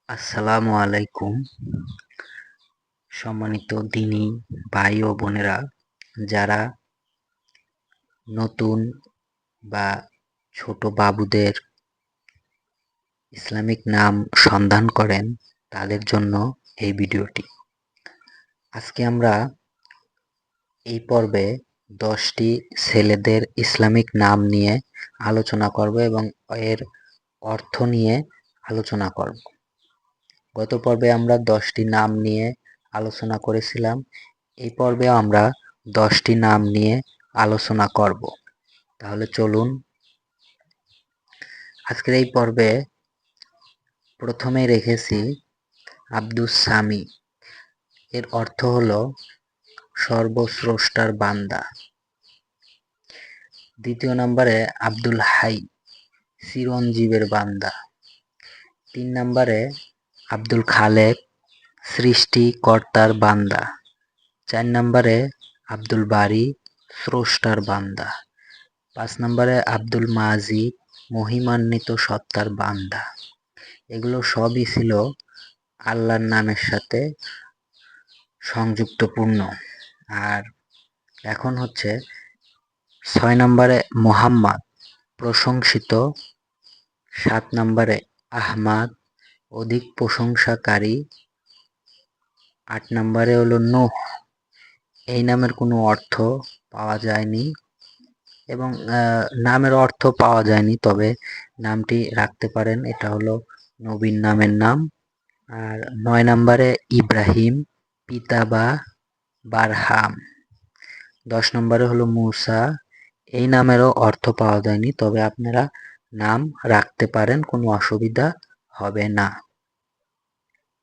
আসসালামু আলাইকুম। সম্মানিত দিনী ভাই ও বোনেরা, যারা নতুন বা ছোট বাবুদের ইসলামিক নাম সন্ধান করেন, তাদের জন্য এই ভিডিওটি। আজকে আমরা এই পর্বে 10টি ছেলেদের ইসলামিক নাম নিয়ে আলোচনা করব এবং এর অর্থ নিয়ে আলোচনা করব। গত পর্বে আমরা 10টি নাম নিয়ে আলোচনা করেছিলাম। এই পর্বে আমরা 10টি নাম নিয়ে আলোচনা করব। তাহলে চলুন, আজকের এই পর্বে প্রথমে রেখেছি আব্দুস সামি। এর অর্থ হলো সর্বস্রষ্টার বান্দা। দ্বিতীয় নম্বরে আব্দুল হাই, চিরঞ্জীবের বান্দা। 3 নম্বরে আব্দুল খালেক, সৃষ্টিকর্তার বান্দা। 4 নম্বরে আব্দুল বারি, স্রষ্টার বান্দা। 5 নম্বরে আব্দুল মাজিদ, মহিমান্বিত সত্তার বান্দা। এগুলো সবই ছিল আল্লাহর নামের সাথে সংযুক্তপূর্ণ। আর এখন হচ্ছে 6 নম্বরে মোহাম্মদ, প্রশংসিত। 7 নম্বরে আহমাদ, অধিক প্রশংসাকারী। 8 নম্বরে হলো নূহ, এই নামের কোনো অর্থ পাওয়া যায়নি এবং নামের অর্থ পাওয়া যায়নি, তবে নামটি রাখতে পারেন, এটা হলো নবীর নামের নাম। আর 9 নম্বরে ইব্রাহিম, পিতা বা বারহাম। 10 নম্বরে হলো মূসা, এই নামেরও অর্থ পাওয়া যায়নি, তবে আপনারা নাম রাখতে পারেন, কোনো অসুবিধা হবে না।